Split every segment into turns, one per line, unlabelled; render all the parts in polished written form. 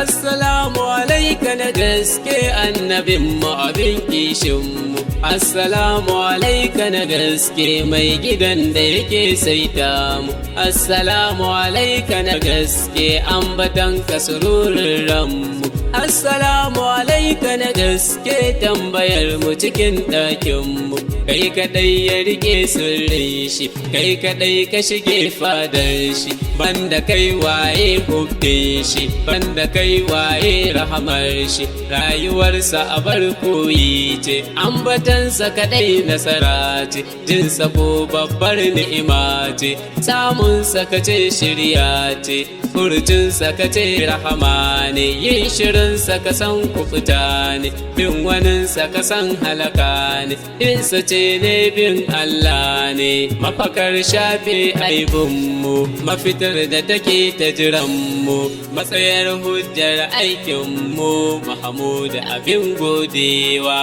Assalamu alaika na gaske annabin mu abin kishinmu. Assalamu alaika na gaske mai gidan da yake saita mu. Assalamu alaika na gaske ambatan ka sururin ranmu. Assalamu alaika na gaske tambayar mu cikin ɗakinmu. Kai kaɗai ya rike sirrin shi, kai kaɗai ka shige fadar shi, banda kai waye hukun shi, banda kai waye rahamar shi. Rayuwarsa abar koyi ce, ambatansa kaɗai nasara ce, jinsa ko babbar ni'ima ce, samunsa kace shirya ce, furcinsa kace rahama ne, yin shirinsa ka san kufuta ne, bin waninsa ka san halaka ne, insa ce ne bin Allah ne, mafakar shafe aibinmu, mafitar da take ta jiranmu, matsayar hujjar aikinmu, Mahmud abin godewa.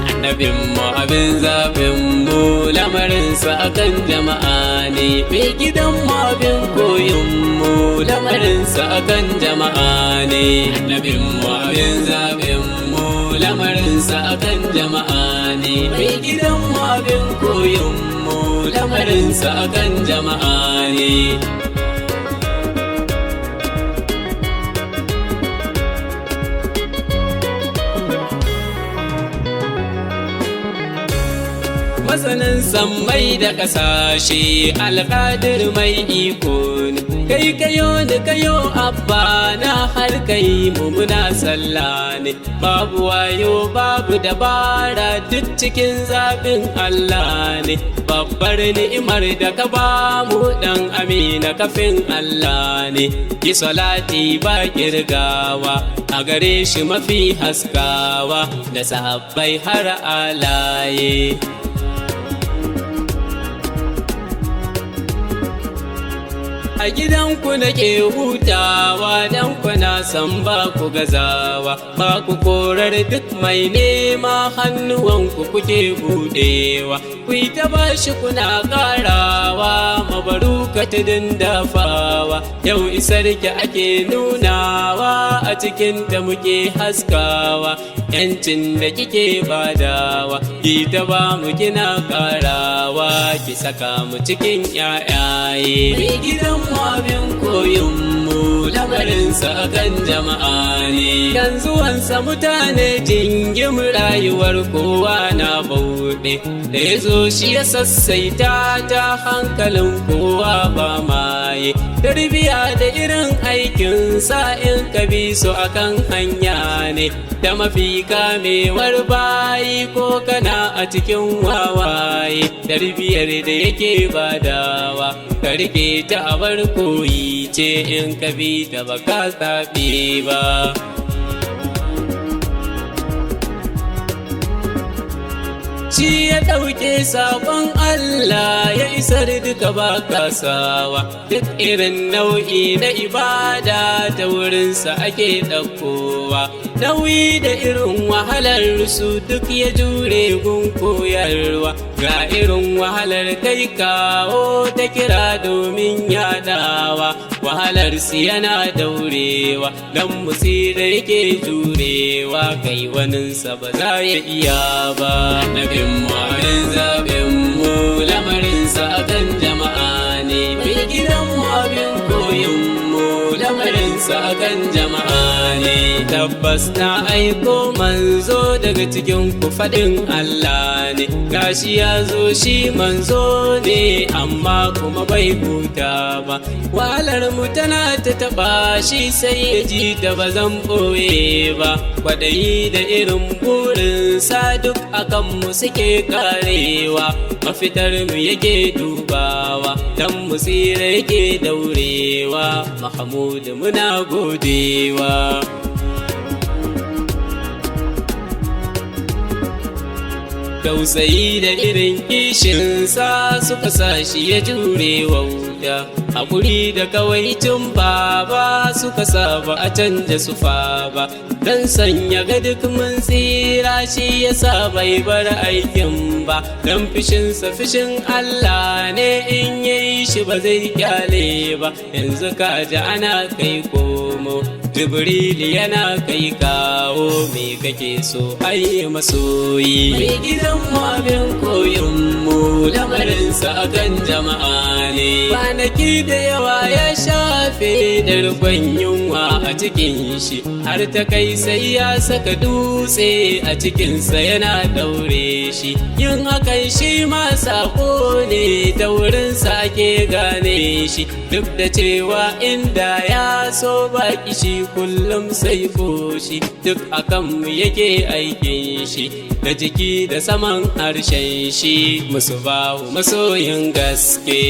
Annabinmu abin zaɓinmu lamarinsa akan jama'a ne, mai gidanmu abin koyinmu lamarinsa akan jama'a ne. Annabinmu abin zaɓinmu lamarinsa akan jama'a ne, mai gidanmu abin koyinmu lamarinsa akan jama'a ne. Masanin sammai da ƙasashe alƙadir mai iko ne, kai kayo da kayo abba na har kai mu muna sallah ne, babu wayo babu dabara duk cikin zaɓin Allah ne, babbar ni'imar da ka ba mu ɗan amina kafin Allah ne, yi salati ba kirgawa a gare shi mafi haskawa da sahabbai har alaye. A gidanku nake hutawa dan kuna san ba ku gazawa, ba ku korar duk mai nema hannuwanku kuke budewa, ku yi ta bashi kuna karawa mabaruka tudun dafawa, yau isarki ake nunawa a cikin da muke haskawa, yancin da kike badawa ki ta ba mu kina karawa, ki saka mu cikin yayaye. Gidan abin koyinmu lamarinsa akan jama'a ne, yanzu wansa mutane jingim rayuwar kowa na bauɗe, da ya zo shi ya sassaita ta hankalin kowa ba maye, tarbiya da irin aikinsa in ka bi su akan hanya ne, da mafi kamewar bayi ko kana a cikin wawaye, tarbiyar da yake badawa ka rike ta abar koyi ce in ka bi ta baka taɓe ba. Shi ya ɗauke saƙon Allah ya isar duka ba kasawa, duk irin nau'i na ibada ta wurinsa ake ɗaukowa, nauyi da irin wahalar su duk ya jure gun koyarwa, ga irin wahalar kai kawo ta kira domin yaɗawa, wahalar su yana daurewa don musira yake jurewa, kai waninsa ba za ya iya ba. Annabinmu abin zaɓinmu lamarinsa akan jama'a ne, mai gidanmu abin koyinmu lamarinsa akan jama'a ne. Tabbas na aiko manzo daga cikin ku faɗin Allah ne, gashi ya zo shi manzo ne amma kuma bai huta ba, wahalar mu tana ta taɓa shi sai ya ji ta ba zan ɓoye ba, kwaɗayi da irin burinsa duk akan mu suke karewa, mafitar mu yake dubawa dan mu tsira yake daurewa, Mahmud muna godewa. tausayi da irin kishinsa suka sa shi ya jure wauta, haƙuri da kawaicin baba suka sa ba a canja sufa ba, dan sanya ga duk mun tsira shi ya sa bai bar aikin ba, dan fishinsa fishin Allah ne in yayi shi ba zai kyale ba, yanzu kaji ana kai komo Jibril yana kai kawo, me kake so ai masoyi, mai gidan mu abin koyon mu lamarinsa akan jama'a ne, kwanaki da yawa ya shafe da rukun yunwa a cikin shi, har ta kai sai ya saka dutse a cikinsa yana daure shi, yin hakan shi ma sako ne ta wurinsa ake gane shi, duk da cewa inda ya so baki shi kullum sai shi, duk akan mu yake aikin shi, da jiki da saman harshen shi, musu bahu masoyin gaske.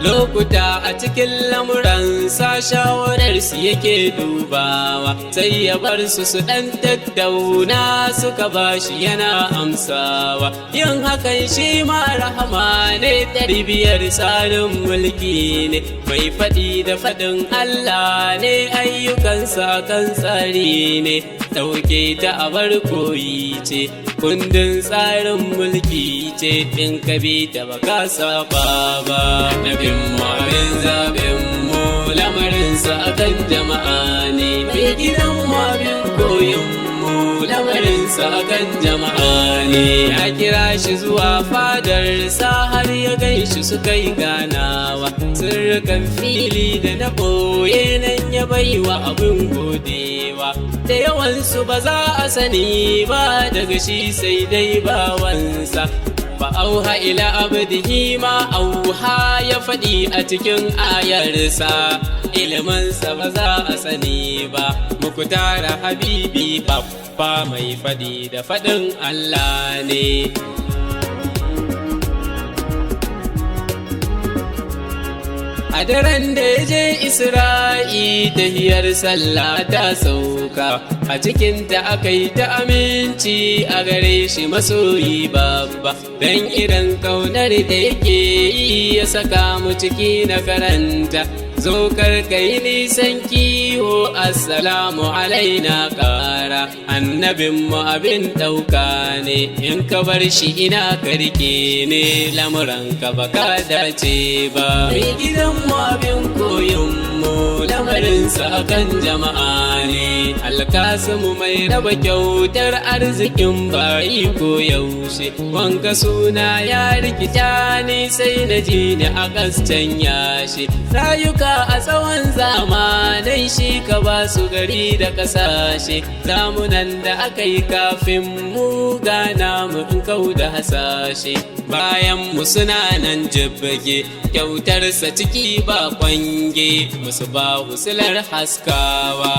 Lokuta a cikin lamuransa shawararsu yake dubawa, sai ya bar su ɗan tattauna suka bashi yana amsawa, yin hakan shi ma rahama ne, tarbiyar tsarin mulki ne, mai faɗi da faɗin Allah ne, ayyukansa kan tsari ne, ɗauke ta abar koyi ce, kundin tsarin mulki ce, in ka bi ta baka saba ba. Nabin mu abin zaɓin mu lamarinsa akan jama'a ne, mai gidan mu abin koyon mu lamarinsa akan jama'a ne, ya kira shi zuwa fadarsa har ya ganshi suka yi ganawa, sirrikan fili da na ɓoye nan ya baiwa abin godewa, da yawansu ba za a sani ba daga shi sai dai bawansa, fa'auha ila abdihi ma auha ya faɗi a cikin ayarsa, iliminsa ba za a sani ba, muku tara habibi babba mai faɗi da faɗin Allah ne. A daren da ya je Isra'i tahiyar sallah ta sauka, a cikinta aka yi ta aminci a gare shi masoyi babba, don irin kaunar da yake yi ya saka mu ciki na karanta, zo kai nisan kiwo assalamu alaina ƙara, annabinmu abin ɗauka ne, in ka bar shi ina karke ne, lamuranka baka dace ba, mai gidanmu abin koyonmu lamarinsa akan jama'a ne, alkasimu mai raba kyautar arzikin bayi ko yaushe, wanka suna ya rikita ni sai na ji ni a kascan yashi, rayuka a tsawon zamanai shi ka ba su gari da kasashe, zamunan da aka yi kafin mu gana mu in kau da hasashe, bayan mu suna nan jibbage kyautarsa ciki ba kwange, musu ba husular haskawa.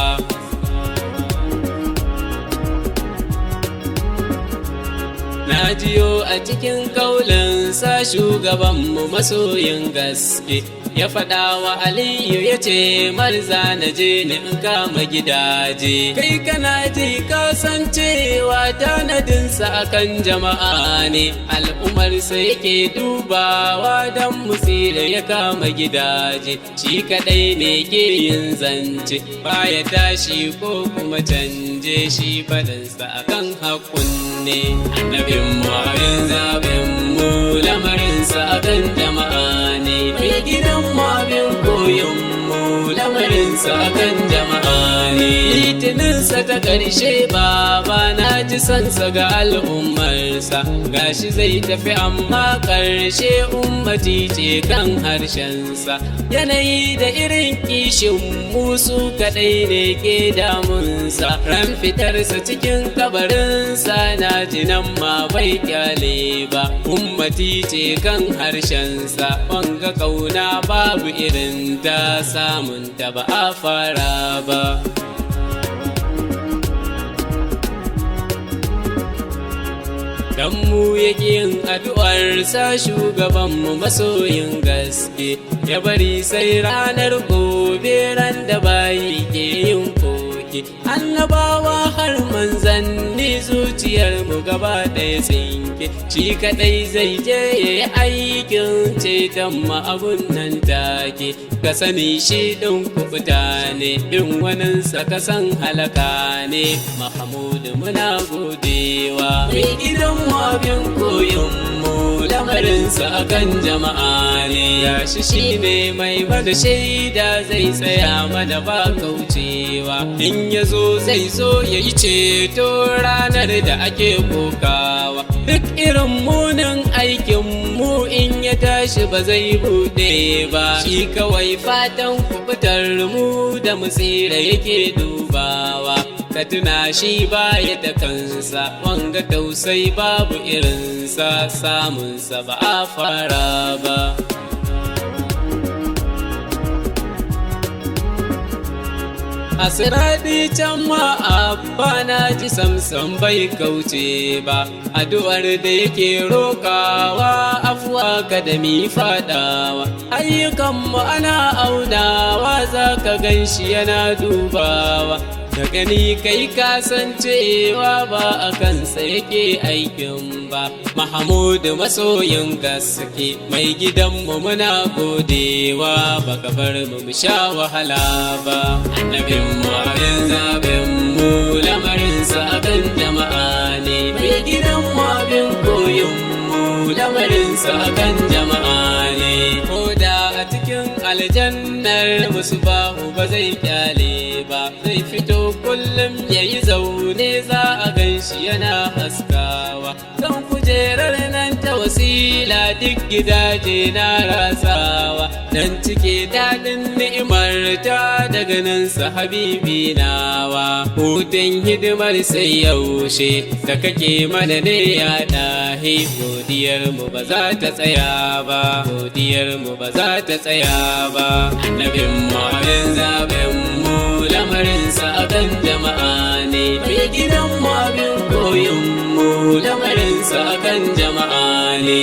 Na jiyo a cikin kaulinsa shugabanmu masoyin gaske, ya faɗa wa Aliyu ya ce marza na je ni in kama gidaje, kai kana ji ka san cewa tanadinsa akan jama'a ne, al'umarsa yake dubawa don musira ya kama gidaje, shi kaɗai ne ke yin zance baya tashi ko kuma canje, shi faɗinsa akan haƙun ne, annabinmu abin zaɓinmu lamarinsa akan jama'a ne, mai gidanmu abin koyonmu lamarinsa akan jama'a ne, litininsa ta ƙarshe baba na ji sansa ga al'ummarsa, gashi zai tafi amma ƙarshe ummati ce kan harshensa, yanayi da irin kishin musu kaɗai ne ke damunsa, ran fitarsa cikin kabarinsa na jinan ma bai kyale ba, ummati ce kan harshensa, wanga kauna babu irin ta samun ta ba a fara ba. Dan mu yake yin addu'arsa shugabanmu masoyin gaske, ya bari sai ranar gobe ran da bayi ke yin koke, yake, annabawa har manzanni zuciyar mu gaba ɗaya tsinke, shi kaɗai zai je ya yi aikin ceton mu abun nan take, ka sani shi ɗin kuɓuta ne, bin waninsa ka san halaka ne. Mahamudu muna godewa, mai gidan mu abin koyon mu, lamarinsa akan jama'a ne, ya shi ne mai bada shaida zai tsaya mana ba kaucewa, in ya zo zai zo ya yi ceto ranar da ake kokawa, duk irin munin aikin mu in ya tashi ba zai buɗe ba, shi kawai fatan kubutar mu da mu tsira yake dubawa, ka tuna shi baya da kansa, wanga tausai babu irinsa, samunsa ba a fara ba. Asiraɗi can ma abba na ji samsam bai kauce ba, addu'ar da yake rokawa afuwa kada mi faɗawa, ayyukanmu ana aunawa za ka gan shi yana dubawa, da gani kai kasancewa ba a kansa yake aikin ba. Mahamudu masoyin gaske mai gidanmu muna godewa, baka bar mu sha wahala ba, annabinmu abin zaɓinmu, lamarinsa akan jama'a ne, mai gidanmu abin koyonmu, lamarinsa akan jama'a ne, ko da a cikin aljannar musu bahu ba zai kyale ba, zai fito kullum ya yi zaune za a gan shi yana haskawa, kan kujerar nan ta wasila duk gidaje na rasawa, dan cike daɗin ni'imar ta daga nan sa habibi nawa, hutun hidimar sai yaushe da kake mana ne ya dahi, godiyar mu ba za ta tsaya ba, godiyar mu ba za ta tsaya ba, annabin mu abin zaben mu, lamarinsa akan jama'a ne, mai gidan mu abin koyon mu, lamarinsa akan jama'a ne.